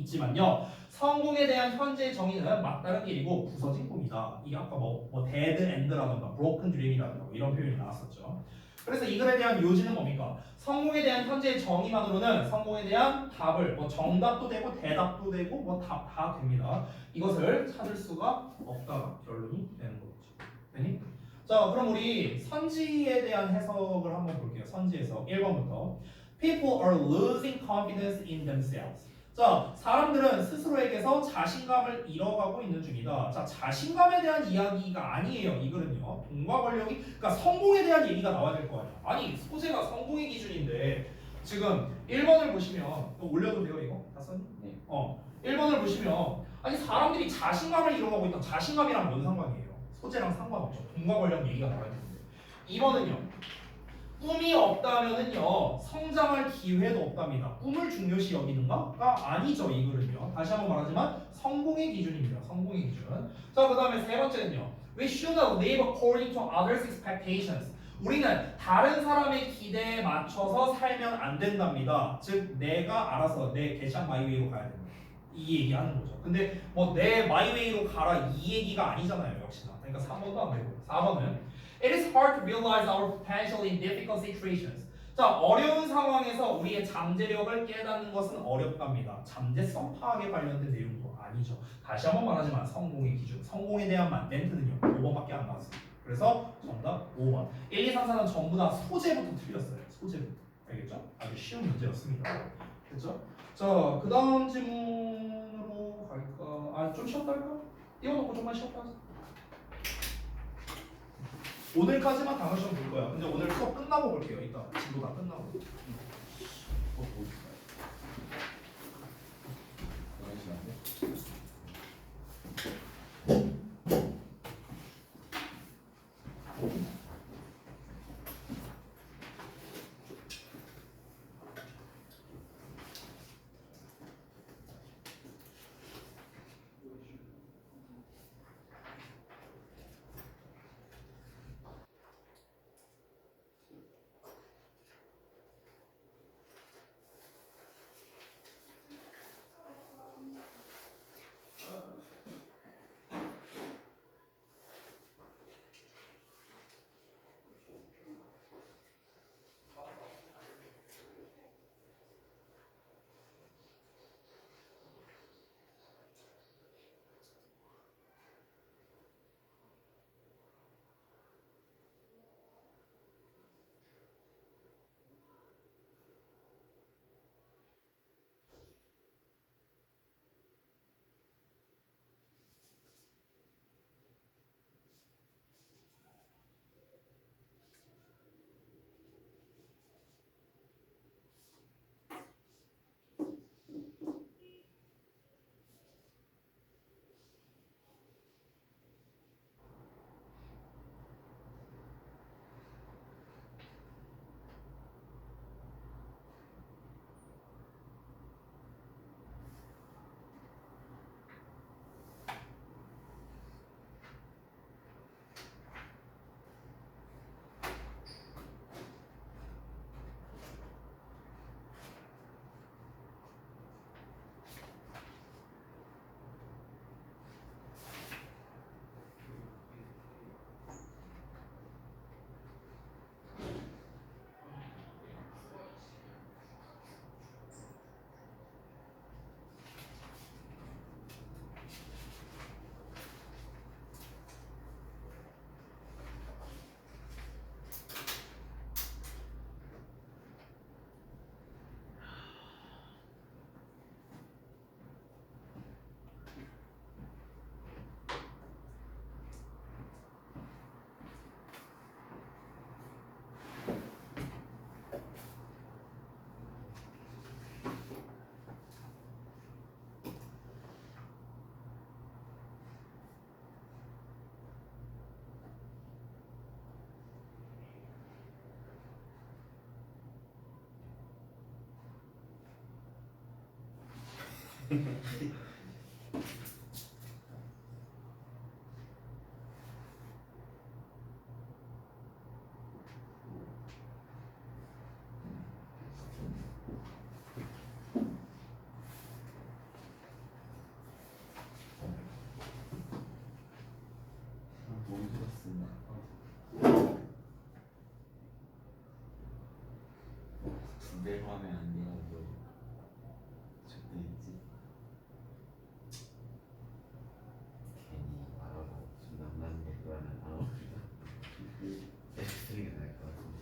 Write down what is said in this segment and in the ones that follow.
있지만요. 성공에 대한 현재 정의는 막다른 길이고 부서진 꿈이다. 이게 아까 뭐 dead end라던가 broken dream이라던가 뭐 이런 표현이 나왔었죠. 그래서 이 글에 대한 요지는 뭡니까? 성공에 대한 현재의 정의만으로는 성공에 대한 답을 뭐 정답도 되고 대답도 되고 뭐 답 다 됩니다. 이것을 찾을 수가 없다가 결론이 되는 거겠죠. 되니? 자, 그럼 우리 선지에 대한 해석을 한번 볼게요. 선지에서 1번부터 People are losing confidence in themselves. 자, 사람들은 스스로에게서 자신감을 잃어가고 있는 중이다. 자, 자신감에 대한 이야기가 아니에요. 이 글은요. 돈과 권력이, 그러니까 성공에 대한 얘기가 나와야 될 거 아니야. 아니, 소재가 성공의 기준인데 지금 1번을 보시면 또 올려도 돼요, 이거? 다 썼니? 네. 1번을 보시면 아니 사람들이 자신감을 잃어가고 있다. 자신감이랑 뭔 상관이에요? 소재랑 상관없죠. 돈과 권력 얘기가 나와야 되는데. 2번은요. 꿈이 없다면은요 성장할 기회도 없답니다. 꿈을 중요시 여기는가가 아니죠. 이 글은요. 다시 한번 말하지만 성공의 기준입니다. 성공의 기준. 자, 그 다음에 세 번째는요. We should live according to others' expectations. 우리는 다른 사람의 기대에 맞춰서 살면 안 된답니다. 즉 내가 알아서 내 개샷 마이웨이로 가야 됩니다. 이 얘기하는 거죠. 근데 뭐 내 마이웨이로 가라 이 얘기가 아니잖아요. 역시나. 그러니까 3번도 안 되고 4번은 It is hard to realize our potential in difficult situations. 자, 어려운 상황에서 우리의 잠재력을 깨닫는 것은 어렵답니다. 잠재성 파악에 관련된 내용도 아니죠. 다시 한번 말하지만 성공의 기준, 성공에 대한 멘트는요 5번밖에 안 나왔어요. 그래서 정답 5번. 1, 2, 3, 4는 전부 다 소재부터 틀렸어요. 소재부터. 알겠죠? 아주 쉬운 문제였습니다. 됐죠? 자, 그 다음 질문으로 갈까? 아, 좀 쉬었다 할까? 띄워놓고 좀만 쉬었다 하자. 오늘까지만 단어 시험 볼 거야. 근데 오늘 수업 끝나고 볼게요. 이따 진도 다 끝나고. 뭐 있을까요? 11시간인데? 내로 하면 안 돼요. 뭐 적대 있지. 괜히 말하고 좀 남다른 것보다는 안 어울리다. 쓰는 게 나을 것 같은데.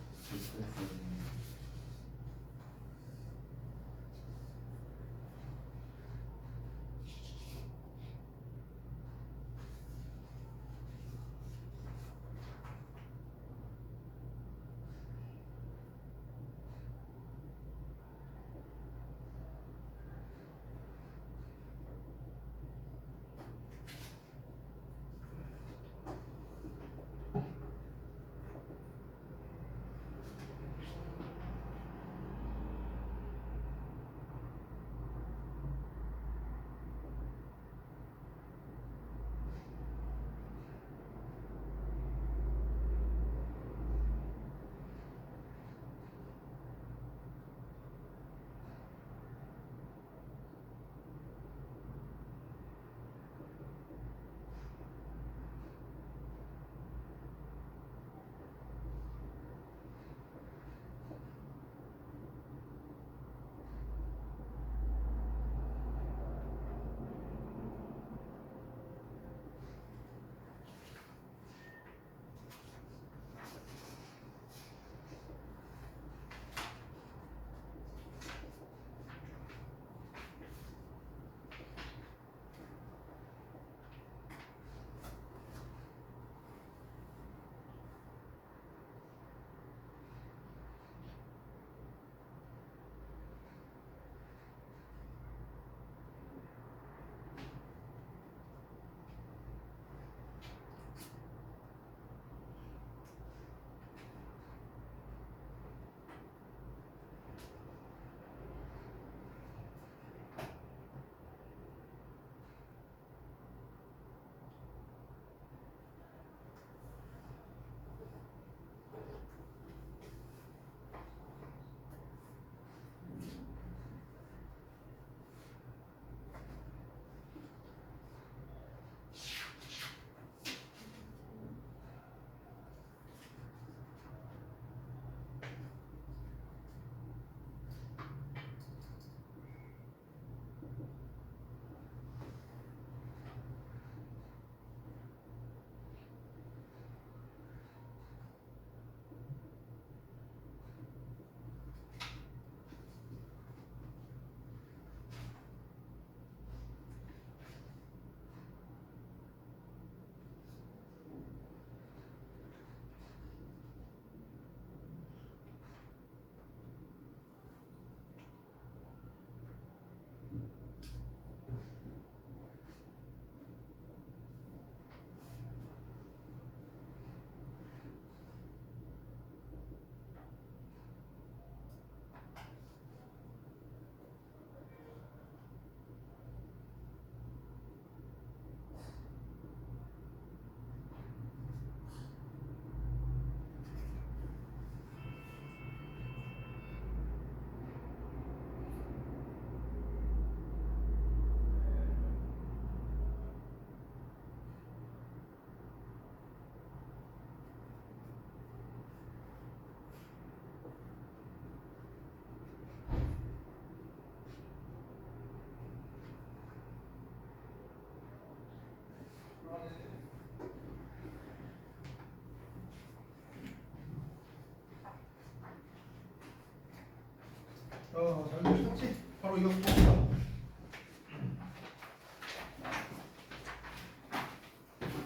잘 보셨지? 바로 이거 봅시다.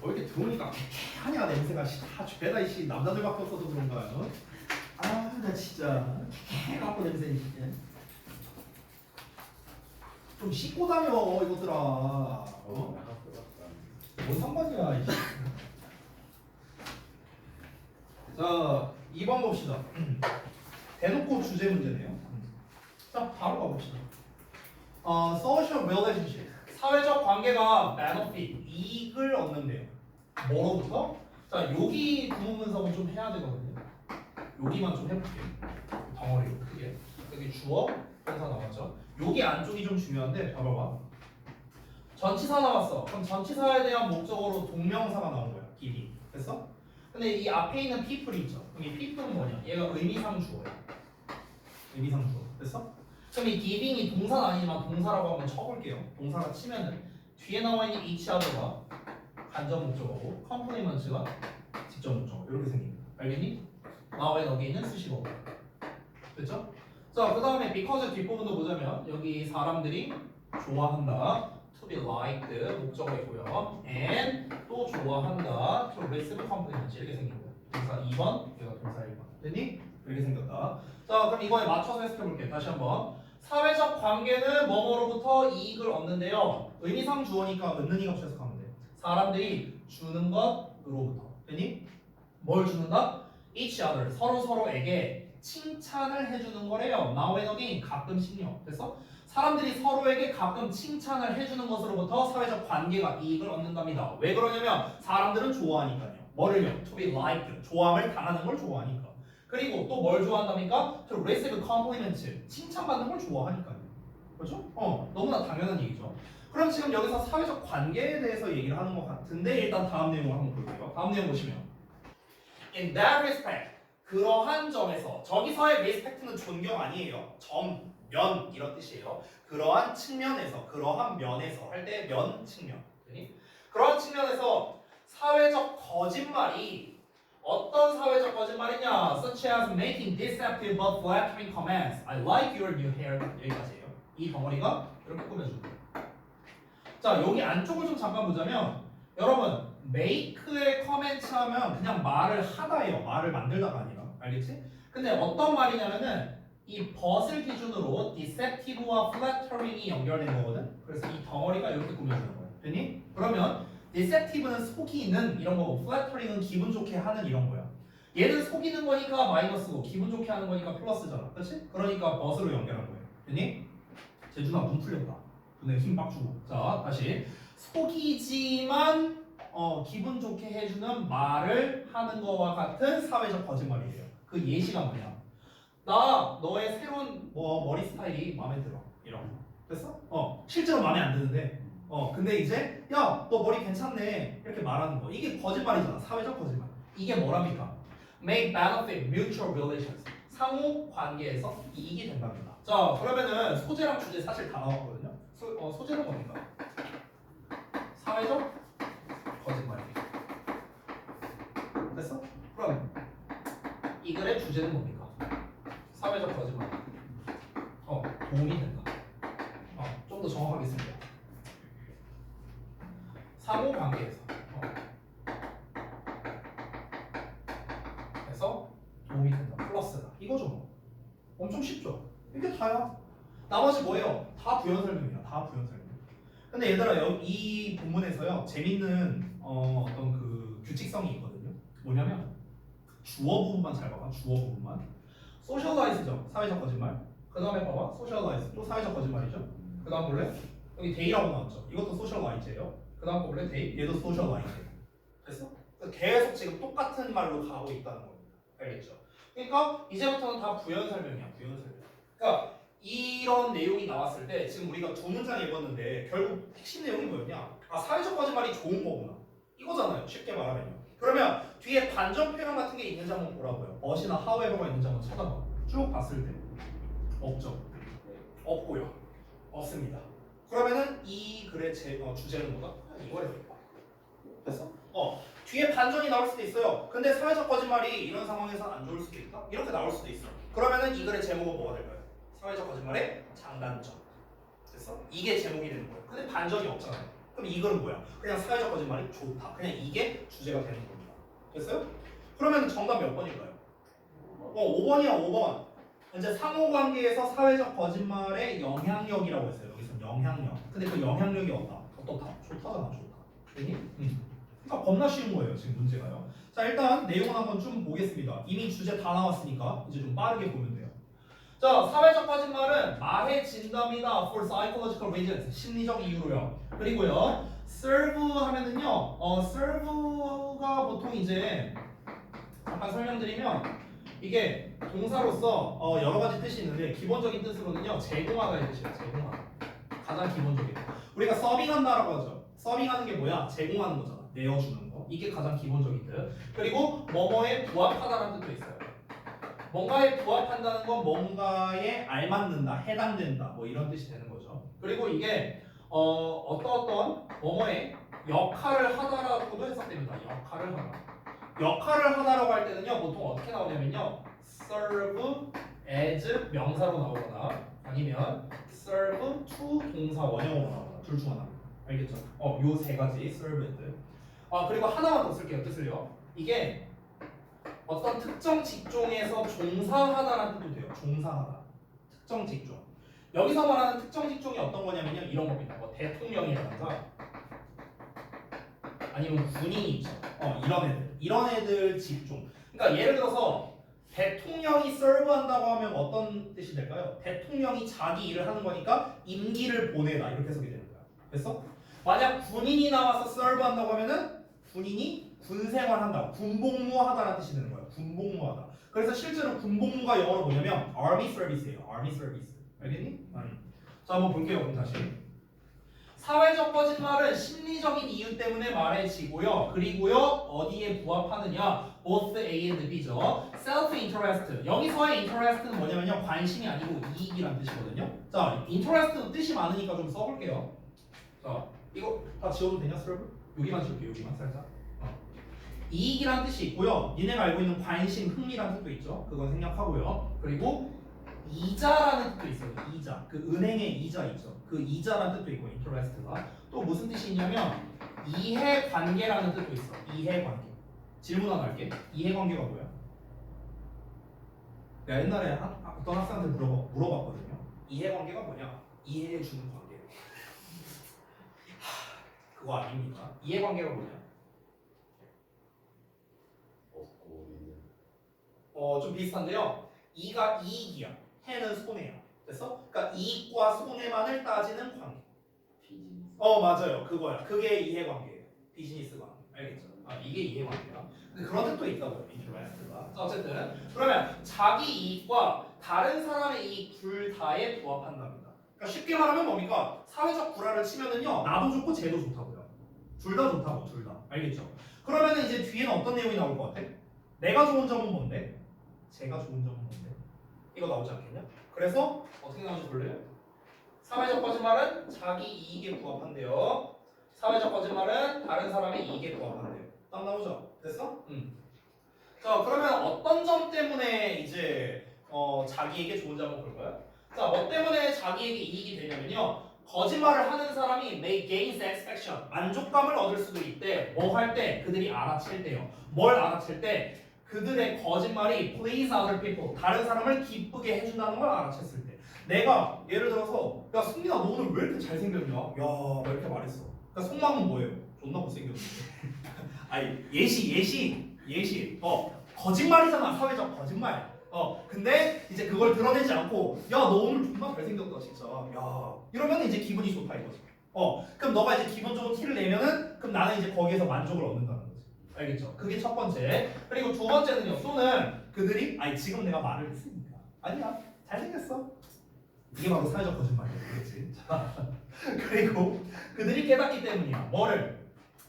왜 이렇게 들어오니까 개하냐 냄새가 다 죄다 이씨 남자들밖에 없어서 그런가요? 아 나 진짜 개 갖고 냄새 진짜. 좀 씻고 다녀 이것들아. 뭔 상관이야 이씨. 자 2번 봅시다. 대놓고 주제 문제네요. 자 바로 가봅시다. social relationship 사회적 관계가 benefit 이익을 얻는데요. 뭐로부터? 자 여기 구문분석은 좀 해야 되거든요. 여기만 좀 해볼게요. 덩어리로 크게. 여기 주어 동사 나왔죠. 여기 안쪽이 좀 중요한데 봐봐봐. 전치사 나왔어. 그럼 전치사에 대한 목적어로 동명사가 나온 거야. be. 됐어? 근데 이 앞에 있는 people이 있죠. 그럼 이 people은 뭐냐? 얘가 의미상 주어야. 의미상 주어. 됐어? 그럼 이 giving이 동사는 아니지만 동사라고 한번 쳐볼게요. 동사가 치면은 뒤에 나와 있는 each other가 간접 목적어고 complement가 직접 목적어 이렇게 생깁니다. 알겠니? 나와 있는 여기는 수식어고. 됐죠? 자, 그 다음에 because 뒷부분도 보자면 여기 사람들이 좋아한다. to be liked 목적어이고요. and 또 좋아한다. to receive compliments 이렇게 생깁니다. 동사 2번, 여기가 동사 1번. 됐니? 이렇게 생겼다. 자, 그럼 이거에 맞춰서 해석해볼게요. 다시 한번. 사회적 관계는 뭐뭐로부터 이익을 얻는데요. 의미상 주어니까 얻는 이가 해석하면 돼. 사람들이 주는 것으로부터. 됐니? 뭘 주는다? each other 서로에게 칭찬을 해주는 거래요. now and again 가끔씩요. 됐어? 사람들이 서로에게 가끔 칭찬을 해주는 것으로부터 사회적 관계가 이익을 얻는답니다. 왜 그러냐면 사람들은 좋아하니까요. 뭐를요? to be liked 좋아함을 당하는 걸 좋아하니까. 그리고 또 뭘 좋아한답니까? to receive compliments 칭찬받는 걸 좋아하니까요. 그렇죠? 너무나 당연한 얘기죠. 그럼 지금 여기서 사회적 관계에 대해서 얘기를 하는 것 같은데 일단 다음 내용을 한번 볼게요. 다음 내용 보시면 in that respect 그러한 점에서 저기서의 respect는 존경 아니에요. 점, 면 이런 뜻이에요. 그러한 측면에서 그러한 면에서 할 때 면 측면. 그러한 측면에서 사회적 거짓말이 어떤 사회적 거짓말이냐? Such as making deceptive but flattering comments. I like your new hair. 여기까지예요. 이 덩어리가 이렇게 꾸며주는 거예요. 자, 여기 안쪽을 좀 잠깐 보자면 여러분 make의 커멘트 하면 그냥 말을 하다예요. 말을 만들다가 아니라. 알겠지? 근데 어떤 말이냐면은 이 but을 기준으로 deceptive와 flattering이 연결된 거거든. 그래서 이 덩어리가 이렇게 꾸며주는 거예요. 됐니? 그러면 deceptive는 속이는 이런 거고 flattering은 기분 좋게 하는 이런 거야. 얘는 속이는 거니까 마이너스고 기분 좋게 하는 거니까 플러스잖아. 그렇지? 그러니까 but으로 연결한 거예요. 됐니? 재준아 눈 풀렸다. 눈에 힘 빡 주고. 자, 다시 속이지만 기분 좋게 해주는 말을 하는 거와 같은 사회적 거짓말이에요. 그 예시가 뭐냐? 나 너의 새로운 머리 스타일이 마음에 들어. 이런 거. 됐어? 실제로 마음에 안 드는데 근데 이제 야 너 머리 괜찮네 이렇게 말하는 거 이게 거짓말이잖아. 사회적 거짓말. 이게 뭐랍니까? Make benefit mutual relations. 상호 관계에서 이익이 된답니다. 자, 그러면은 소재랑 주제 사실 다 나왔거든요. 소재는 뭡니까? 사회적 거짓말. 됐어? 그럼 이 글의 주제는 뭡니까? 사회적 거짓말. 도움이 된다. 좀 더 정확하겠습니다. 상호 관계에서. 그래서 도움이 된다. 플러스다. 이거죠 뭐. 엄청 쉽죠? 이게 다야. 나머지 뭐예요? 다 부연 설명이야. 다 부연 설명. 근데 얘들아 이 본문에서요 재밌는 어떤 그 규칙성이 있거든요. 뭐냐면 주어 부분만 잘 봐봐. 주어 부분만. 소셜라이즈죠. 사회적 거짓말. 그 다음에 봐봐. 소셜라이즈. 또 사회적 거짓말이죠. 그 다음 볼래? 여기 데이라고 나왔죠. 이것도 소셜라이즈예요. 그 다음 거 볼래? 데이. 얘도 소셜라이즈예요. 됐어? 계속 지금 똑같은 말로 가고 있다는 겁니다. 알겠죠? 그러니까 이제부터는 다 부연 설명이야. 부연 설명. 그러니까 이런 내용이 나왔을 때 지금 우리가 두 문장 읽었는데 결국 핵심 내용이 뭐였냐? 사회적 거짓말이 좋은 거구나. 이거잖아요. 쉽게 말하면요. 그러면 뒤에 반전 표현 같은 게 있는지 한번 보라고요. but이나 however가 있는지 한번 찾아봐. 쭉 봤을 때 없죠. 없고요. 없습니다. 그러면은 이 글의 주제는 뭐다? 이거예요. 됐어? 뒤에 반전이 나올 수도 있어요. 근데 사회적 거짓말이 이런 상황에서 안 좋을 수도 있다? 이렇게 나올 수도 있어. 그러면은 이 글의 제목은 뭐가 될까요? 사회적 거짓말의 장단점. 됐어? 이게 제목이 되는 거예요. 근데 반전이 없잖아요. 그럼 이 글은 뭐야? 그냥 사회적 거짓말이 좋다. 그냥 이게 주제가 되는 겁니다. 됐어요? 그러면 정답 몇 번일까요? 5번이야, 5번. 이제 상호관계에서 사회적 거짓말의 영향력이라고 했어요. 여기서 영향력. 근데 그 영향력이 어떻다? 좋다잖아, 좋다. 되니? 그러니까 겁나 쉬운 거예요, 지금 문제가요. 자, 일단 내용을 한번 좀 보겠습니다. 이미 주제 다 나왔으니까 이제 좀 빠르게 보면 돼요. 자, 사회적 거짓말은 말해진답니다. For psychological reasons. 심리적 이유로요. 그리고요, serve 하면은요, serve가 보통 이제 잠깐 설명드리면 이게 동사로서 여러 가지 뜻이 있는데 기본적인 뜻으로는요, 제공하다의 뜻이에요. 제공하다. 가장 기본적인. 우리가 서빙한다라고 하죠. 서빙하는 게 뭐야? 제공하는 거잖아. 내어주는 거. 이게 가장 기본적인 뜻. 그리고 뭐뭐에 부합하다라는 뜻도 있어요. 뭔가에 부합한다는 건 뭔가에 알맞는다, 해당된다, 뭐 이런 뜻이 되는 거죠. 그리고 이게 어떤 뭐뭐의 역할을 하다라고도 해석됩니다. 역할을 하다. 역할을 하다라고 할 때는요, 보통 어떻게 나오냐면요, serve as 명사로 나오거나 아니면 serve to 동사 원형으로 나오거나 둘 중 하나. 알겠죠? 요 세 가지 serve as. 그리고 하나만 더 쓸게요. 뜻을요. 이게 어떤 특정 직종에서 종사하다라는 뜻도 돼요. 종사하다. 특정 직종. 여기서 말하는 특정 직종이 어떤 거냐면요. 이런 겁니다. 뭐 대통령이라든가 아니면 군인이 있죠. 이런 애들 직종. 그러니까 예를 들어서 대통령이 서브한다고 하면 어떤 뜻이 될까요? 대통령이 자기 일을 하는 거니까 임기를 보내다 이렇게 해석이 되는 거야. 됐어? 만약 군인이 나와서 서브한다고 하면은 군인이 군 생활한다, 군복무하다라는 뜻이 되는 거예요. 군복무하다. 그래서 실제로 군복무가 영어로 뭐냐면 army service예요. army service. 알겠니? 자, 한번 볼게요. 그럼 다시. 사회적 거짓말은 심리적인 이유 때문에 말해지고요. 그리고요, 어디에 부합하느냐? both A and B죠. self-interest. 여기서의 interest는 뭐냐면요, 관심이 아니고 이익이란 뜻이거든요. 자, interest도 뜻이 많으니까 좀 써볼게요. 자, 이거 다 지워도 되냐, serve? 여기만 지울게요. 여기만 살짝. 이익이란 뜻이 있고요. 니네가 알고 있는 관심, 흥미란 뜻도 있죠. 그건 생략하고요. 그리고 이자라는 뜻도 있어요. 이자. 그 은행의 이자 있죠. 그 이자라는 뜻도 있고 interest가 또 무슨 뜻이 있냐면 이해관계라는 뜻도 있어. 이해관계. 질문 하나 할게. 이해관계가 뭐야? 내가 옛날에 어떤 학생한테 물어봤거든요. 이해관계가 뭐냐? 이해해주는 관계. 그거 아닙니까? 이해관계가 뭐냐? 좀 비슷한데요. 이가 이익이야. 해는 손해야. 됐어? 그러니까 이익과 손해만을 따지는 관계. 비즈니스. 맞아요. 그거야. 그게 이해관계예요. 비즈니스 관계. 알겠죠? 이게 이해관계야. 근데 그런 뜻도 있다고요. 인터레스트가. 어쨌든 그러면 자기 이익과 다른 사람의 이익 둘 다에 부합한답니다. 그러니까 쉽게 말하면 뭡니까? 사회적 구라를 치면은요. 나도 좋고 쟤도 좋다고요. 둘 다 좋다고. 둘 다. 알겠죠? 그러면은 이제 뒤에는 어떤 내용이 나올 것 같아? 내가 좋은 점은 뭔데? 제가 좋은 점은 뭔데? 이거 나오지 않겠냐? 그래서 어떻게 나오는지 볼래요? 사회적 거짓말은 자기 이익에 부합한대요. 사회적 거짓말은 다른 사람의 이익에 부합한대요. 딱 나오죠? 됐어? 자, 그러면 어떤 점 때문에 이제 자기에게 좋은 점 한번 볼까요? 자, 뭐 때문에 자기에게 이익이 되냐면요. 거짓말을 하는 사람이 may gain satisfaction, 만족감을 얻을 수도 있대. 뭐 할 때? 그들이 알아챌 때요. 뭘 알아챌 때? 그들의 거짓말이 please other people, 다른 사람을 기쁘게 해준다는 걸 알아챘을 때. 내가 예를 들어서 야 승민아 너 오늘 왜 이렇게 잘생겼냐? 야 왜 이렇게 말했어? 그러니까 속마음은 뭐예요? 존나 못생겼는데. 아니 예시. 거짓말이잖아. 사회적 거짓말. 근데 이제 그걸 드러내지 않고 야 너 오늘 존나 잘생겼다 진짜. 야 이러면 이제 기분이 좋다 이거지. 그럼 너가 이제 기본적으로 티를 내면은 그럼 나는 이제 거기에서 만족을 얻는다는 거지. 알겠죠? 그게 첫 번째. 그리고 두 번째는요. 또는 그들이 지금 내가 말을 했으니까 아니야 잘생겼어. 이게 바로 사회적 거짓말이야. 그렇지? 자, 그리고 그들이 깨닫기 때문이야. 뭐를?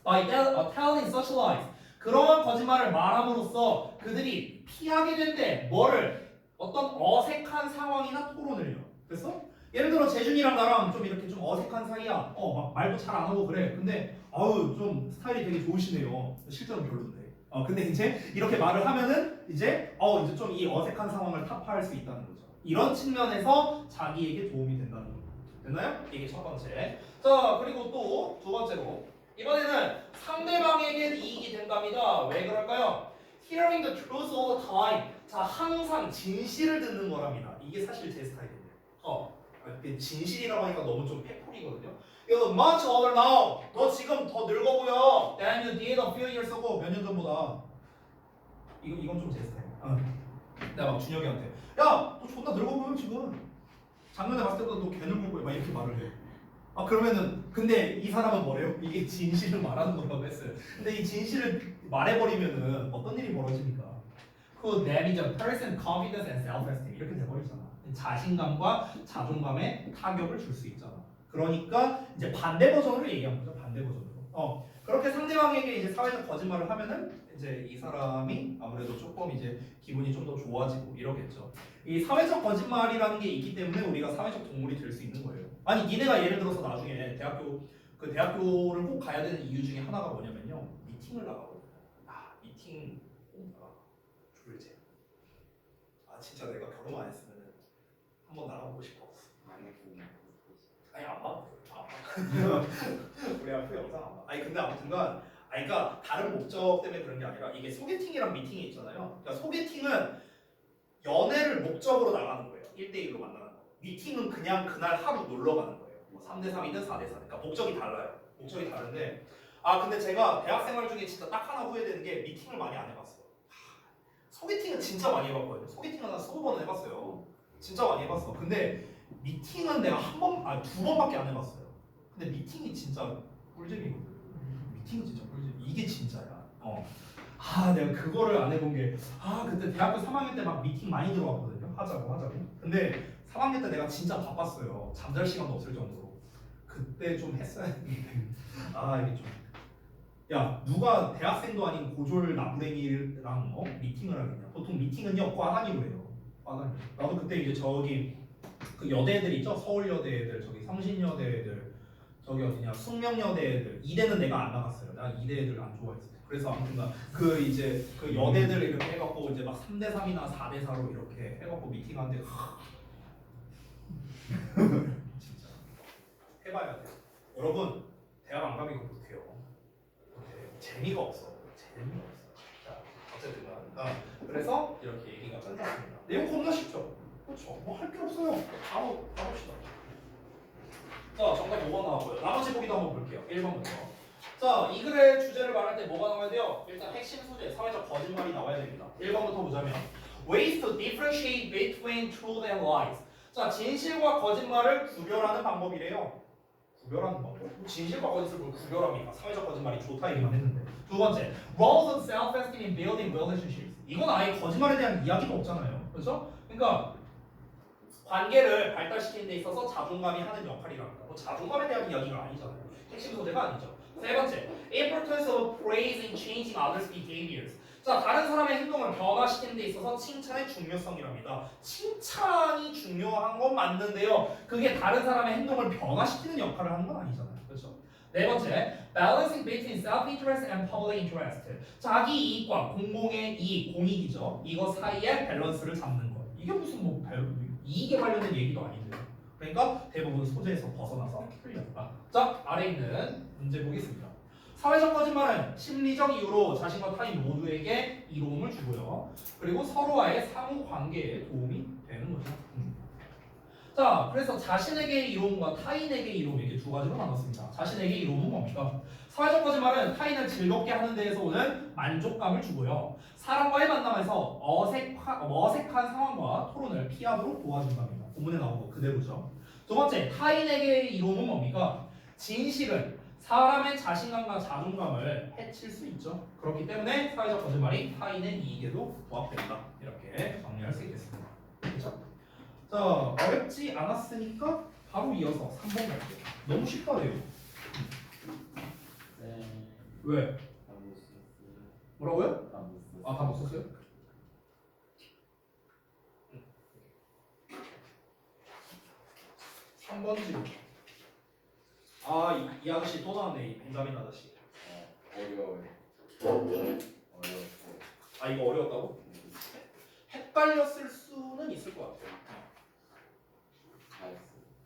By telling such lies. 그런 거짓말을 말함으로써 그들이 피하게 된대. 뭐를? 어떤 어색한 상황이나 토론을요. 됐어? 예를 들어 재준이랑 나랑 좀 이렇게 좀 어색한 사이야. 막 말도 잘 안 하고 그래. 근데 좀 스타일이 되게 좋으시네요. 실제로는 별론데. 근데 이제 이렇게 말을 하면은 이제 좀 이 어색한 상황을 타파할 수 있다는 거죠. 이런 측면에서 자기에게 도움이 된다는 거. 됐나요? 이게 첫 번째. 자, 그리고 또 두 번째로 이번에는 상대방에게 이익이 된답니다. 왜 그럴까요? Hearing the truth all the time. 자, 항상 진실을 듣는 거랍니다. 이게 사실 제 스타일인데. 진실이라고 하니까 너무 좀 페풀이거든요. 이거 much older now. 너 지금 더 늙어 보여. Than you did a few years ago. 몇 년 전보다. 이건 좀 제 스타일. 내가 막 준혁이한테 야, 너 존나 늙어 보여 지금. 작년에 봤을 때보다 너 개 늙어 보여. 막 이렇게 말을 해. 그러면은 근데 이 사람은 뭐래요? 이게 진실을 말하는 거라고 했어요. 근데 이 진실을 말해버리면은 어떤 일이 벌어집니까? 그 damageof person confidence and self-esteem 이렇게 돼버리잖아. 자신감과 자존감에 타격을 줄 수 있잖아. 그러니까 이제 반대 버전으로 얘기한 거죠. 반대 버전으로. 그렇게 상대방에게 이제 사회적 거짓말을 하면은 이제 이 사람이 아무래도 조금 이제 기분이 좀 더 좋아지고 이러겠죠. 이 사회적 거짓말이라는 게 있기 때문에 우리가 사회적 동물이 될 수 있는 거예요. 아니 니네가 예를 들어서 나중에 대학교를 꼭 가야 되는 이유 중에 하나가 뭐냐면요. 미팅을 나가거든요. 미팅 졸제. 진짜 내가 결혼 안 했으면 한번 나가보고 싶어. 아니 안 봐. 우리 앞에 영상 안 봐. 근데 아무튼간 그러니까 다른 목적 때문에 그런 게 아니라 이게 소개팅이랑 미팅이 있잖아요. 그러니까 소개팅은 연애를 목적으로 나가는 거예요. 1대1로 만나는 거. 미팅은 그냥 그날 하루 놀러 가는 거예요. 뭐 3대3이든 4대4. 그러니까 목적이 달라요. 목적이 다른데 근데 제가 대학 생활 중에 진짜 딱 하나 후회되는 게 미팅을 많이 안 해봤어요. 소개팅은 진짜 많이 해봤거든요. 소개팅은 한 20번은 해봤어요. 진짜 많이 해봤어. 근데 미팅은 내가 두 번밖에 안 해봤어요. 근데 미팅이 진짜 꿀잼이거든. 미팅은 진짜 꿀잼. 이게 진짜야. 내가 그거를 안 해본 게 그때 대학교 3학년 때 막 미팅 많이 들어왔거든요. 하자고. 근데 3학년 때 내가 진짜 바빴어요. 잠잘 시간도 없을 정도로. 그때 좀 했어야 했는데 이게 좀. 야 누가 대학생도 아닌 고졸 나부랭이랑 미팅을 하겠냐. 보통 미팅은요 과단위로 해요. 과단위. 나도 그때 이제 저기 그 여대 애들 있죠. 서울여대 애들, 저기 성신여대 애들, 저기 어디냐 숙명여대 애들. 이대는 내가 안 나갔어요. 나 이대 애들 안 좋아했어. 그래서 아무튼간 그 이제 그 여대들 이렇게 해갖고 이제 막 3대3이나 4대4로 이렇게 해갖고 미팅하는데 진짜 해봐야 돼. 여러분 대학 안 가면 이거 못해요. 재미가 없어. 자 어쨌든 그래서 이렇게 얘기가 끝났습니다. 내용 겁나 쉽죠? 그렇죠. 뭐 할 게 없어요. 바로 가봅시다. 자 정답 5번 나왔고요. 나머지 보기도 한번 볼게요. 1번부터. 자, 이 글의 주제를 말할 때 뭐가 나와야 돼요? 일단 핵심 소재, 사회적 거짓말이 나와야 됩니다. 1번부터 보자면 Ways to differentiate between truth and lies. 자, 진실과 거짓말을 구별하는 방법이래요. 구별하는 방법? 진실과 거짓말을 구별합니까? 사회적 거짓말이 좋다 얘기만 했는데. 두 번째, Roles of self-esteem in building relationships. 이건 아예 거짓말에 대한 이야기가 없잖아요. 그렇죠? 그러니까 관계를 발달시키는 데 있어서 자존감이 하는 역할이랍니다. 뭐 자존감에 대한 이야기가 아니잖아요. 핵심 소재가 아니죠. 세 번째, importance of praise in changing others' behaviors. 자, 다른 사람의 행동을 변화시키는 데 있어서 칭찬의 중요성이랍니다. 칭찬이 중요한 건 맞는데요. 그게 다른 사람의 행동을 변화시키는 역할을 하는 건 아니잖아요. 그렇죠? 네 번째, balancing between self-interest and public interest. 자기 이익과 공공의 이익, 공익이죠. 이거 사이에 밸런스를 잡는 거. 이게 무슨 뭐 이익에 관련된 얘기도 아닌데요. 그러니까 대부분 소재에서 벗어나서 틀렸다. 자, 아래 있는 문제 보겠습니다. 사회적 거짓말은 심리적 이유로 자신과 타인 모두에게 이로움을 주고요. 그리고 서로와의 상호 관계에 도움이 되는 거죠. 자, 그래서 자신에게 이로움과 타인에게 이로움 이렇게 두 가지로 나눴습니다. 자신에게 이로움은 뭡니까? 사회적 거짓말은 타인을 즐겁게 하는 데에서 오는 만족감을 주고요. 사람과의 만남에서 어색한 상황과 토론을 피하도록 도와준답니다. 본문에 나온 거 그대로죠. 두 번째, 타인에게 이로움은 뭡니까? 진실은 사람의 자신감과 자존감을 해칠 수 있죠. 그렇기 때문에 사회적 거짓말이 타인의 이익에도 부합된다. 이렇게 정리할 수 있겠습니다. 그렇죠? 자, 어렵지 않았으니까 바로 이어서 3번 갈게요. 너무 쉽다래요. 네. 왜? 뭐라고요? 다 못 썼어요? 응. 3번지. 이 아저씨 또 나왔네. 이 벤자민 아저씨. 어려워요. 이거 어려웠다고? 헷갈렸을 수는 있을 것 같아요.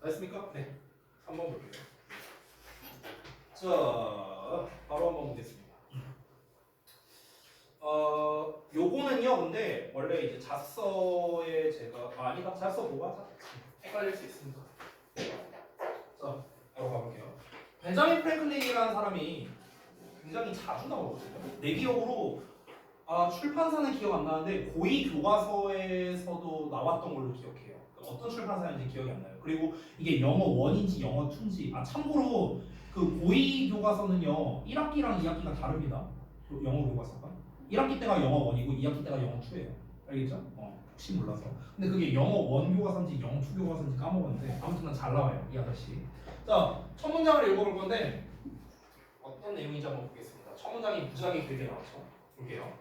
다 했습니까? 네. 3번 볼게요. 자, 바로 한번 보겠습니다. 요거는요, 근데 원래 이제 자소서에 제가 아니다, 자소서 보고 하자. 헷갈릴 수 있습니다. 자, 바로 가볼게요. 벤자민 프랭클린이라는 사람이 굉장히 자주 나오거든요. 내 기억으로 출판사는 기억 안 나는데 고위 교과서에서도 나왔던 걸로 기억해요. 어떤 출판사인지 기억이 안 나요. 그리고 이게 영어 1인지 영어 2인지 참고로 그 고위 교과서는요 1학기랑 2학기가 다릅니다. 영어 교과서가 1학기 때가 영어 1이고 2학기 때가 영어 2예요. 알겠죠? 혹시 몰라서. 근데 그게 영어 1 교과서인지 영어 2 교과서인지 까먹었는데 아무튼 잘 나와요 이 아저씨. 자, 첫 문장을 읽어볼 건데 어떤 내용인지 한번 보겠습니다. 첫 문장이 무지하게 길게 나왔죠. 볼게요.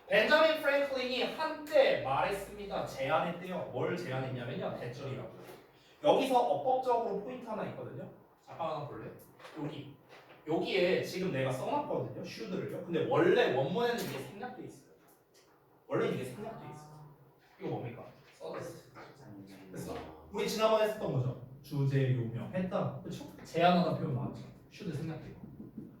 벤자민 프랭클린이 한때 말했습니다. 제안했대요. 뭘 제안했냐면요. 대절이라고요. 여기서 어법적으로 포인트 하나 있거든요. 잠깐 하나 볼래? 여기에 지금 내가 써놨거든요. should를요. 근데 원래 원문에는 이게 생략돼 있어요. 원래 이게 생략돼 있어. 이거 뭡니까? 써놨어. 됐어? 우리 지난번에 했었던 거죠. 주제, 요명 했다. 그렇죠? 제안하다 표현 나왔죠. should 생략돼 있고.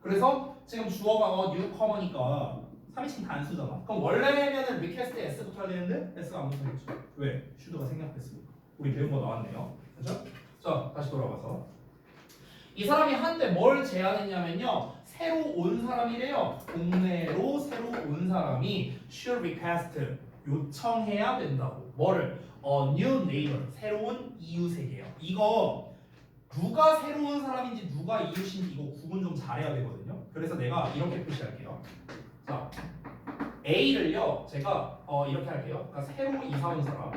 그래서 지금 주어가 newcomer니까 3인칭 단수잖아. 그럼 원래면은 request에 s 붙어야 되는데 s가 안 붙어있죠. 왜? should가 생략됐으니까. 우리 배운 거 나왔네요. 그렇죠? 자, 다시 돌아가서 이 사람이 한때 뭘 제안했냐면요. 새로 온 사람이래요. 동네로 새로 온 사람이 should request 요청해야 된다고. 뭐를? new neighbor 새로운 이웃에게요. 이거 누가 새로운 사람인지 누가 이웃인지 이거 구분 좀 잘해야 되거든요. 그래서 내가 이렇게 표시할게요. 자, A를요. 제가 이렇게 할게요. 그러니까 새로 이사 온 사람.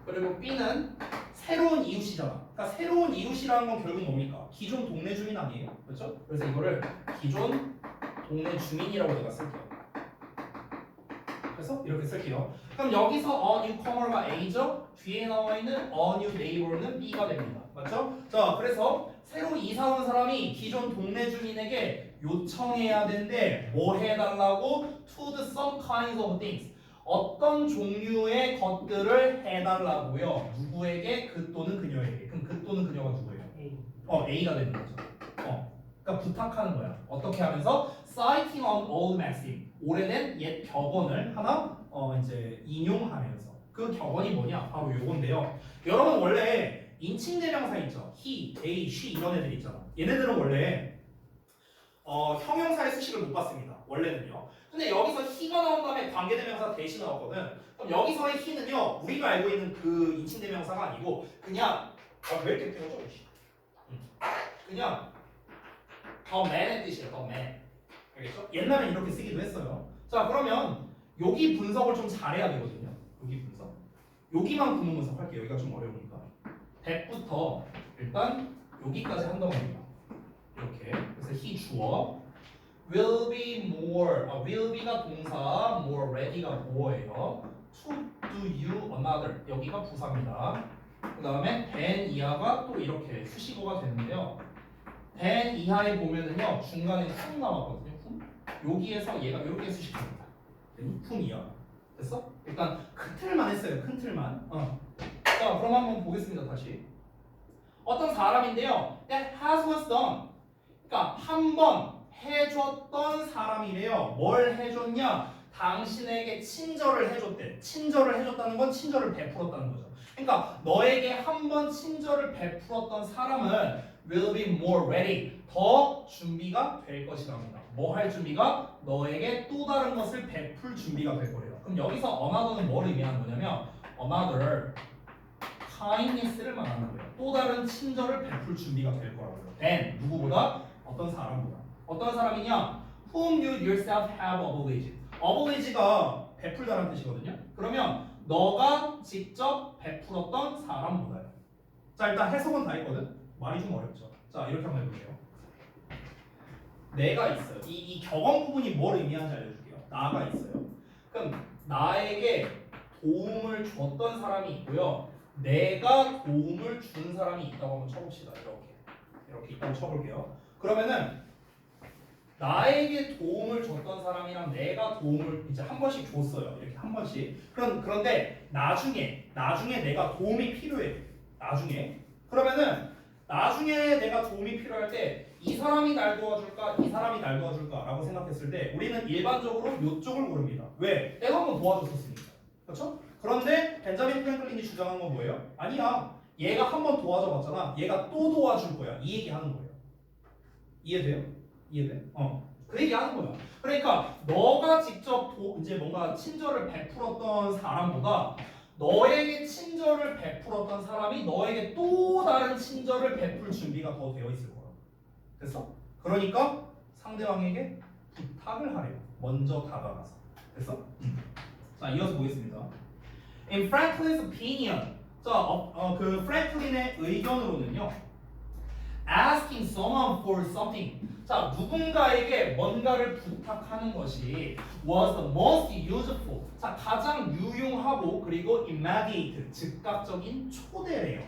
그리고 B는 새로운 이웃이잖아. 그러니까 새로운 이웃이라는 건 결국 뭡니까? 기존 동네 주민 아니에요? 그렇죠? 그래서 이거를 기존 동네 주민이라고 내가 쓸게요. 그래서 이렇게 쓸게요. 그럼 여기서 newcomer가 A죠? 뒤에 나와 있는 new neighbor는 B가 됩니다. 맞죠? 자, 그래서 새로 이사 온 사람이 기존 동네 주민에게 요청해야 되는데 뭐 해달라고? To the some kinds of things. 어떤 종류의 것들을 해달라고요. 누구에게? 그 또는 그녀에게. 그럼 그 또는 그녀가 누구예요? A가 되는 거죠. 그러니까 부탁하는 거야. 어떻게 하면서? Citing an old maxim. 오래된 옛 격언을 하나 이제 인용하면서. 그 격언이 뭐냐? 바로 요건데요. 여러분 원래 인칭대명사 있죠? he, they, she 이런 애들 있잖아. 얘네들은 원래 형용사의 수식을 못 받습니다. 원래는요. 근데 여기서 he가 나온 다음에 관계대명사 대시 나왔거든. 그럼 여기서의 he는요. 우리가 알고 있는 그 인칭대명사가 아니고 그냥 왜 이렇게 태워져? 그냥 the man의 뜻이에요. the man. 알겠죠? 옛날에 이렇게 쓰기도 했어요. 자, 그러면 여기 분석을 좀 잘해야 되거든요. 여기 분석. 여기만 구문 분석할게요. 여기가 좀 어려우니까. 100부터 일단 여기까지 한 덩어리입니다. 이렇게. 그래서 he 주어, will be more, will be가 동사, more ready가 뭐예요? to do you another. 여기가 부사입니다. 그 다음에 than 이하가 또 이렇게 수식어가 되는데요. than 이하에 보면은요 중간에 whom 나왔거든요. whom. 여기에서 얘가 이렇게 수식합니다. whom 이하. 됐어? 일단 큰 틀만 했어요. 큰 틀만. 자, 그럼 한번 보겠습니다. 다시. 어떤 사람인데요. That has was done. 그러니까 한 번 해줬던 사람이래요. 뭘 해줬냐? 당신에게 친절을 해줬대. 친절을 해줬다는 건 친절을 베풀었다는 거죠. 그러니까 너에게 한 번 친절을 베풀었던 사람은 will be more ready. 더 준비가 될 것이랍니다. 뭐 할 준비가? 너에게 또 다른 것을 베풀 준비가 될 거래요. 그럼 여기서 another는 뭘 의미하는 거냐면 another kindness를 말하는 거예요. 또 다른 친절을 베풀 준비가 될 거라고요. than 누구보다? 어떤 사람보다. 어떤 사람이냐? whom you yourself have obliged. oblige가 베풀다라는 뜻이거든요. 그러면 너가 직접 베풀었던 사람보다요. 자, 일단 해석은 다 했거든. 말이 좀 어렵죠. 자, 이렇게 한번 해볼게요. 내가 있어요. 이 격언 부분이 뭘 의미하는지 알려줄게요. 나가 있어요. 그럼 나에게 도움을 줬던 사람이 있고요. 내가 도움을 준 사람이 있다고 한번 쳐봅시다. 이렇게 있다고 쳐볼게요. 그러면은 나에게 도움을 줬던 사람이랑 내가 도움을 이제 한 번씩 줬어요. 이렇게 한 번씩. 그런데 나중에 내가 도움이 필요해. 나중에. 그러면은 나중에 내가 도움이 필요할 때 이 사람이 날 도와줄까? 이 사람이 날 도와줄까? 라고 생각했을 때 우리는 일반적으로 이쪽을 고릅니다. 왜? 내가 한번 도와줬었으니까. 그렇죠? 그런데 벤자민 프랭클린이 주장한 건 뭐예요? 아니야. 얘가 한 번 도와줘 봤잖아. 얘가 또 도와줄 거야. 이 얘기 하는 거예요. 이해돼요? 이해돼? 그 얘기 하는 거야. 그러니까 너가 직접 이제 뭔가 친절을 베풀었던 사람보다 너에게 친절을 베풀었던 사람이 너에게 또 다른 친절을 베풀 준비가 더 되어 있을 거야. 됐어? 그러니까 상대방에게 부탁을 하래요. 먼저 다가가서. 됐어? 자, 이어서 보겠습니다. In Franklin's opinion. 자, 그 프랭클린의 의견으로는요. asking someone for something. 자, 누군가에게 뭔가를 부탁하는 것이 was the most useful. 자, 가장 유용하고 그리고 immediate, 즉각적인 초대래요.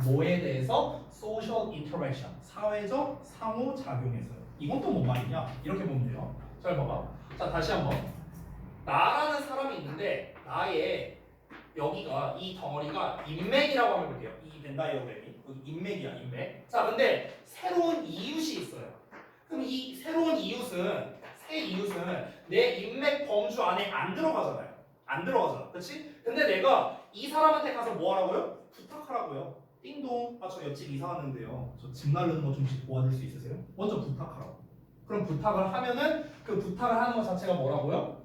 뭐에 대해서? social interaction, 사회적 상호작용에서요. 이건 또 뭔 말이냐? 이렇게 보면 돼요. 잘 봐봐. 자, 다시 한번. 나라는 사람이 있는데 나의 여기가 이 덩어리가 인맥이라고 하면 볼게요. 이 벤 다이어그램이 인맥이야, 인맥. 자, 근데 새로운 이웃이 있어요. 그럼 이 새로운 이웃은 새 이웃은 내 인맥 범주 안에 안 들어가잖아요. 안 들어가잖아, 그렇지? 근데 내가 이 사람한테 가서 뭐 하라고요? 부탁하라고요. 띵동. 아, 저 옆집 이사 왔는데요. 저 집 나르는 거 좀 도와줄 수 있으세요? 먼저 부탁하라고. 그럼 부탁을 하면은 그 부탁을 하는 것 자체가 뭐라고요?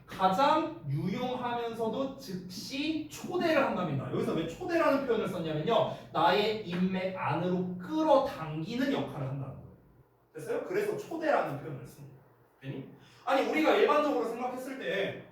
가장 유용하면서도 즉시 초대를 한답니다. 여기서 왜 초대라는 표현을 썼냐면요, 나의 인맥 안으로 끌어당기는 역할을 한다는 거예요. 됐어요? 그래서 초대라는 표현을 씁니다. 되니? 아니, 우리가 일반적으로 생각했을 때,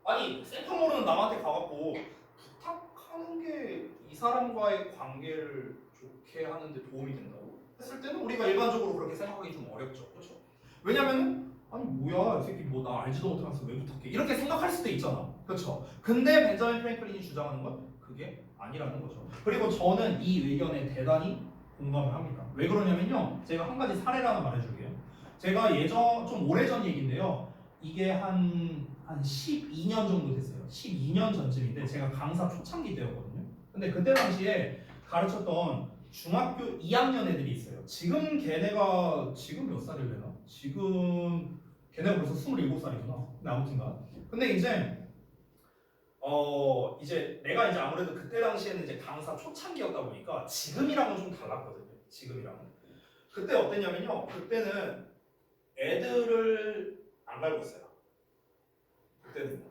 아니, 생판 모르는 남한테 가갖고 부탁하는 게 이 사람과의 관계를 좋게 하는데 도움이 된다고 했을 때는 우리가 일반적으로 그렇게 생각하기 좀 어렵죠, 그렇죠? 왜냐면은 아니 뭐야, 이 새끼 뭐 나 알지도 못하면서 왜 부탁해, 이렇게 생각할 수도 있잖아, 그렇죠? 근데 벤자민 프랭클린이 주장하는 건 그게 아니라는 거죠. 그리고 저는 이 의견에 대단히 공감을 합니다. 왜 그러냐면요, 제가 한 가지 사례를 하나 말해줄게요. 제가 예전 좀 오래전 얘기인데요, 이게 한 12년 정도 됐어요. 12년 전쯤인데 제가 강사 초창기 때였거든요. 근데 그때 당시에 가르쳤던 중학교 2학년 애들이 있어요. 지금 걔네가 지금 몇 살이려나? 지금 걔네가 벌써 27살이구나. 근데 아무튼가. 근데 이제 내가 이제 아무래도 그때 당시에는 이제 강사 초창기였다 보니까 지금이랑은 좀 달랐거든요. 지금이랑은. 그때 어땠냐면요, 그때는 애들을 안 갈궜어요. 그때는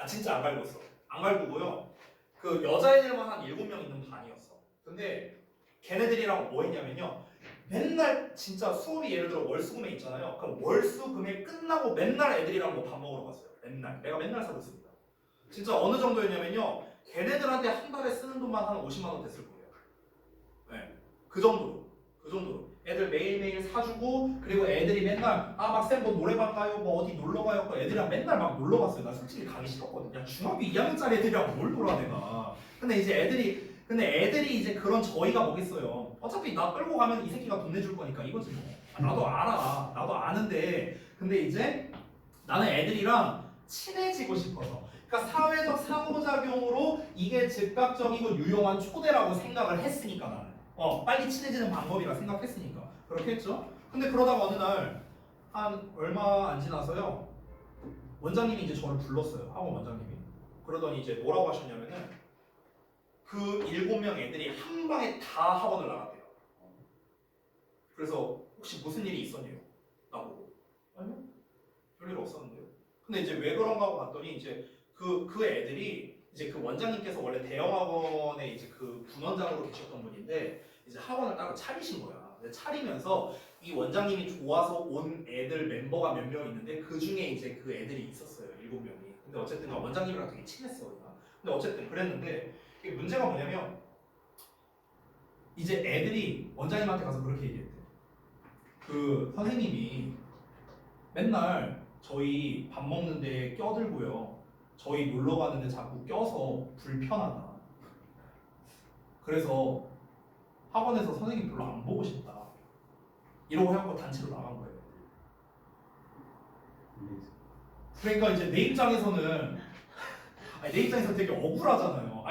진짜 안 갈궜어. 안 갈구고요. 그 여자애들만 한 7명 있는 반이었어. 근데 걔네들이랑 뭐 했냐면요, 맨날 진짜 수업이 예를 들어 월수금에 있잖아요. 그럼 월수금에 끝나고 맨날 애들이랑 뭐 밥 먹으러 갔어요. 맨날. 내가 맨날 사줬습니다. 진짜 어느 정도였냐면요, 걔네들한테 한 달에 쓰는 돈만 한 50만 원 됐을 거예요. 네. 그 정도로. 애들 매일매일 사주고, 그리고 애들이 맨날 막 쌤 뭐 노래방 가요, 뭐 어디 놀러 가요. 애들이랑 맨날 막 놀러 갔어요. 나 솔직히 가기 싫었거든. 야, 중학교 2학년짜리 애들이랑 뭘 놀아 내가. 근데 애들이 이제 그런 저희가 뭐겠어요. 어차피 나 끌고 가면 이 새끼가 돈 내줄 거니까 이거지 뭐. 나도 알아. 나도 아는데, 근데 이제 나는 애들이랑 친해지고 싶어서, 그러니까 사회적 상호작용으로 이게 즉각적이고 유용한 초대라고 생각을 했으니까 나는 빨리 친해지는 방법이라 생각했으니까 그렇게 했죠. 근데 그러다가 어느 날 한 얼마 안 지나서요, 원장님이 이제 저를 불렀어요. 학원 원장님이. 그러더니 이제 뭐라고 하셨냐면은 그 7명 애들이 한 방에 다 학원을 나갔대요. 그래서 혹시 무슨 일이 있었냐고 나보고. 아니요, 별일 없었는데요. 근데 이제 왜 그런가 하고 봤더니 이제 그 애들이 이제 그 원장님께서 원래 대형학원에 이제 그 분원장으로 계셨던 분인데 이제 학원을 따로 차리신 거야. 근데 차리면서 이 원장님이 좋아서 온 애들 멤버가 몇 명 있는데 그 중에 이제 그 애들이 있었어요. 7명이. 근데 어쨌든 원장님이랑 되게 친했어. 근데 어쨌든 그랬는데 이게 문제가 뭐냐면 이제 애들이 원장님한테 가서 그렇게 얘기했대. 그 선생님이 맨날 저희 밥 먹는데 껴들고요, 저희 놀러 가는데 자꾸 껴서 불편하다. 그래서 학원에서 선생님 별로 안 보고 싶다. 이러고 해갖고 단체로 나간 거예요. 그러니까 이제 내 입장에서는 내 입장에서 되게 억울하잖아요.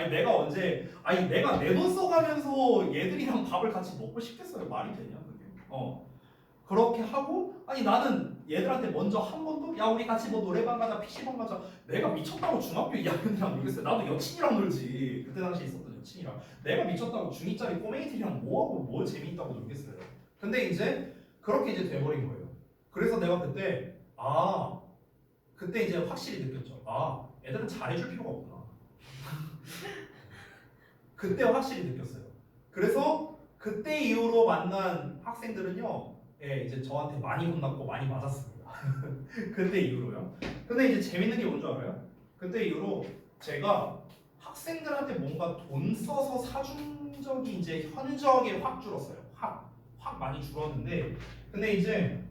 내가 내 돈 써가면서 얘들이랑 밥을 같이 먹고 싶겠어요. 말이 되냐 그게. 그렇게 하고, 나는 얘들한테 먼저 한 번도 야 우리 같이 뭐 노래방 가자, PC방 가자. 내가 미쳤다고 중학교 2학년이랑 놀겠어요. 나도 여친이랑 놀지. 그때 당시에 있었던 여친이랑. 내가 미쳤다고 중2짜리 꼬맹이들이랑 뭐하고 뭐 재미있다고 놀겠어요. 근데 이제 그렇게 이제 돼버린 거예요. 그래서 내가 그때 이제 확실히 느꼈죠. 애들은 잘해줄 필요가 없구나. 그때 확실히 느꼈어요. 그래서 그때 이후로 만난 학생들은요, 이제 저한테 많이 혼났고 많이 맞았습니다. 그때 이후로요. 근데 이제 재밌는 게 뭔 줄 알아요? 그때 이후로 제가 학생들한테 뭔가 돈 써서 사준 적이 이제 현저하게 확 줄었어요. 확 확 많이 줄었는데 근데 이제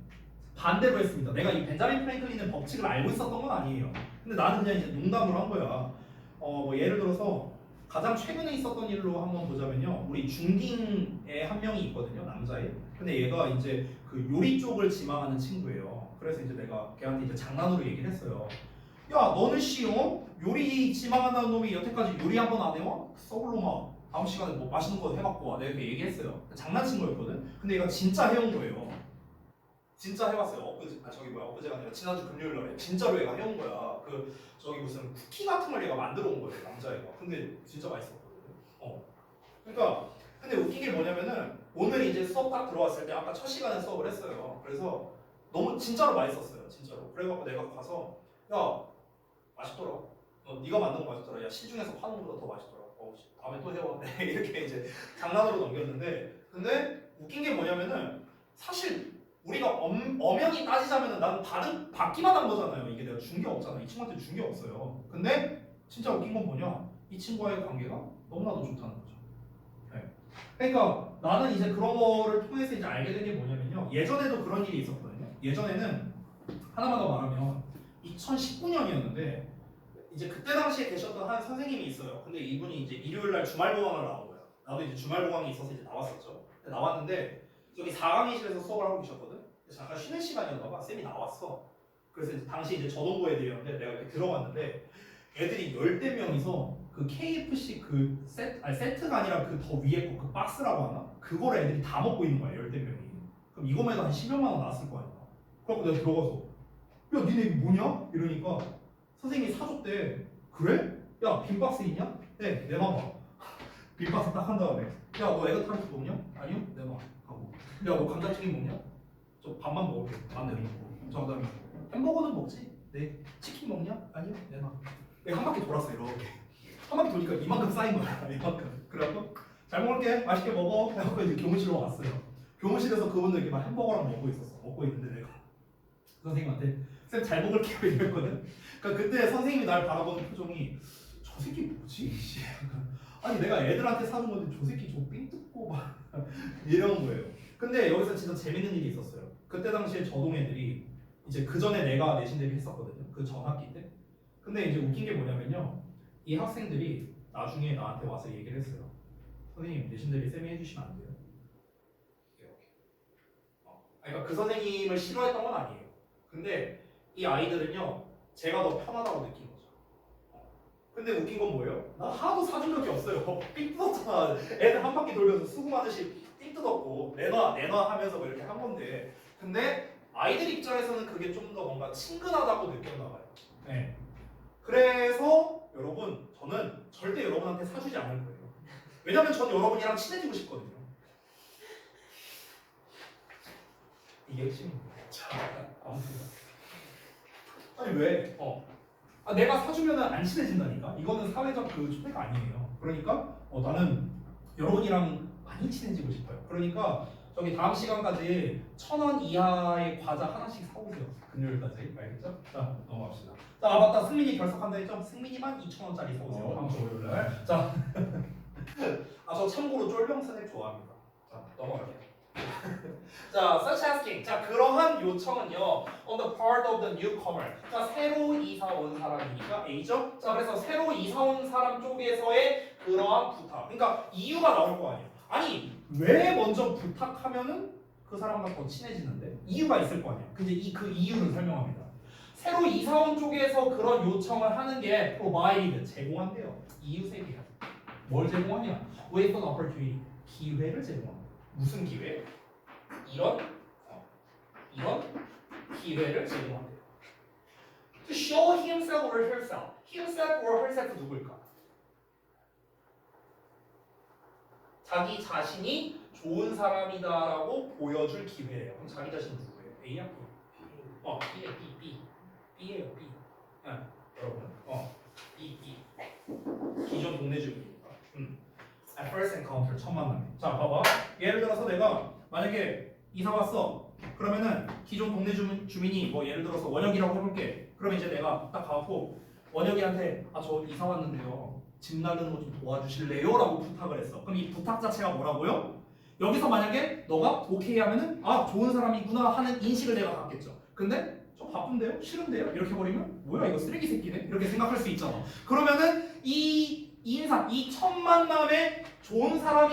반대로 했습니다. 내가 이 벤자민 프랭클린의 법칙을 알고 있었던 건 아니에요. 근데 나는 그냥 이제 농담으로 한 거야. 뭐 예를 들어서 가장 최근에 있었던 일로 한번 보자면요. 우리 중딩에 한 명이 있거든요. 남자애. 근데 얘가 이제 그 요리 쪽을 지망하는 친구예요. 그래서 이제 내가 걔한테 이제 장난으로 얘기를 했어요. 야, 너는 요리 지망한다는 놈이 여태까지 요리 한 번 안 해와? 썩을 놈아. 다음 시간에 뭐 맛있는 거 해갖고 와. 내가 이렇게 얘기했어요. 장난친 거였거든. 근데 얘가 진짜 해온 거예요. 진짜 해봤어요. 엊그제가 아니라 지난주 금요일 날에 진짜로 얘가 해온 거야. 저기 무슨 쿠키 같은 걸 얘가 만들어 온 거예요, 남자애가. 근데 진짜 맛있었거든요. 그러니까 근데 웃긴 게 뭐냐면은 오늘 이제 수업 딱 들어왔을 때 아까 첫 시간에 수업을 했어요. 그래서 너무 진짜로 맛있었어요, 진짜로. 그래갖고 내가 가서 야 맛있더라. 네가 만든 거 맛있더라. 야 시중에서 파는 것보다 더 맛있더라. 다음에 또 해와. 이렇게 이제 장난으로 넘겼는데 근데 웃긴 게 뭐냐면은 사실 우리가 엄연히 따지자면은 나는 받기만 한 거잖아요. 이게 내가 준 게 없잖아. 이 친구한테 준 게 없어요. 근데 진짜 웃긴 건 뭐냐? 이 친구와의 관계가 너무나도 좋다는 거죠. 네. 그러니까 나는 이제 그런 거를 통해서 이제 알게 된 게 뭐냐면요. 예전에도 그런 일이 있었거든요. 예전에는 하나만 더 말하면 2019년이었는데 이제 그때 당시에 계셨던 한 선생님이 있어요. 근데 이분이 이제 일요일 날 주말 보강을 나온 거예요. 나도 이제 주말 보강이 있어서 이제 나왔었죠. 근데 나왔는데 저기 4강의실에서 수업을 하고 계셨거든. 잠깐 쉬는 시간이었나 봐. 쌤이 나왔어. 그래서 이제 당시 이제 저동고 애들이었는데 내가 이렇게 들어갔는데 애들이 10대 명이서 그 KFC 세트가 아니라 그 더 위에 거 그 박스라고 하나? 그거를 애들이 다 먹고 있는 거야. 10대 명이. 그럼 이거만 해도 한 10여만 원 나왔을 거 아니야. 그래갖고 내가 들어가서 야 니네 이거 뭐냐? 이러니까 선생님이 사줬대. 그래? 야 빈박스 있냐? 네 내놔봐. 빈박스 딱 한 다음에 야 너 에그타르트 먹냐? 아니요? 내놔. 하고 야 너 감자튀김 먹냐? 저 밥만 먹을게. 밥 내놓고. 저 그다음에 햄버거는 먹지? 네. 치킨 먹냐? 아니요. 내놔. 내가 한 바퀴 돌았어 이렇게. 한 바퀴 도니까 이만큼 쌓인 거야. 이만큼. 그래갖고 잘 먹을게. 맛있게 먹어. 해갖고 이제 교무실로 왔어요. 교무실에서 그분들 이렇게 막 햄버거랑 먹고 있었어. 먹고 있는데 내가 선생님한테 쌤 잘 먹을게요 이랬거든. 그러니까 그때 선생님이 날 바라보는 표정이 저 새끼 뭐지? 아니 내가 애들한테 사준 건데 저 새끼 저 삥 뜯고 막 이런 거예요. 근데 여기서 진짜 재밌는 일이 있었어요. 그때 당시에 저동 애들이 이제 그 전에 내가 내신 대비 했었거든요. 그 전 학기 때. 근데 이제 웃긴 게 뭐냐면요. 이 학생들이 나중에 나한테 와서 얘기를 했어요. 선생님 내신 대비 쌤이 해주시면 안 돼요? 이렇게. 그러니까 그 선생님을 싫어했던 건 아니에요. 근데 이 아이들은요. 제가 더 편하다고 느낀 거죠. 근데 웃긴 건 뭐예요? 나 하나도 사준 적이 없어요. 삥 뜯었잖아. 애들 한 바퀴 돌면서 수금하듯이 삥 뜯었고 내놔 하면서 뭐 이렇게 한 건데 근데 아이들 입장에서는 그게 좀 더 뭔가 친근하다고 느꼈나 봐요. 네. 그래서 여러분 저는 절대 여러분한테 사주지 않을 거예요. 왜냐면 저는 여러분이랑 친해지고 싶거든요. 이게 핵심입니다. 자, 아무튼 아니 왜? 내가 사주면은 안 친해진다니까? 이거는 사회적 그 초대가 아니에요. 그러니까 나는 여러분이랑 많이 친해지고 싶어요. 그러니까 저기 다음 시간까지 1,000원 이하의 과자 하나씩 사오세요. 금요일까지. 알겠죠? 자, 넘어갑시다. 자, 맞다. 승민이 결석한다 했죠? 승민이만 2,000원짜리 사오세요. 다음 주 월요일날. 자, 저 참고로 쫄병 스낵 좋아합니다. 자, 넘어갈게요. 자, such asking. 자, 그러한 요청은요. On the part of the newcomer. 자, 새로 이사 온 사람이니까 A죠. 자, 그래서 새로 이사 온 사람 쪽에서의 그러한 부탁. 그러니까 이유가 나올 거 아니에요. 아니, 왜 먼저 부탁하면은 그 사람과 더 친해지는데? 이유가 있을 거 아니에요. 근데 그 이유를 설명합니다. 새로 이사 온 쪽에서 그런 요청을 하는 게 provide, 제공한대요. 이유 세 개야. 뭘 제공하냐? With an opportunity. 기회를 제공합니다. 무슨 기회? 이런 기회를 제공한대요. To show himself or herself. himself or herself 누구일까? 자기 자신이 좋은 사람이다라고 보여줄 기회예요. 그럼 자기 자신은 누구예요? A야? B. B예요. B. 네, 여러분. B. 기존 동네 주민이니까. At first encounter, 첫 만남. 자, 봐봐. 예를 들어서 내가 만약에 이사 왔어. 그러면은 기존 동네 주민이 뭐 예를 들어서 원혁이라고 해볼게. 그러면 이제 내가 딱 가고 원혁이한테 저 이사 왔는데요. 집 나르는 거 좀 도와주실래요? 라고 부탁을 했어. 그럼 이 부탁 자체가 뭐라고요? 여기서 만약에 너가 오케이 하면은 아 좋은 사람이구나 하는 인식을 내가 갖겠죠. 근데 저 바쁜데요? 싫은데요? 이렇게 버리면 뭐야 이거 쓰레기 새끼네? 이렇게 생각할 수 있잖아. 그러면은 이 인상, 이 첫 만남에 좋은 사람이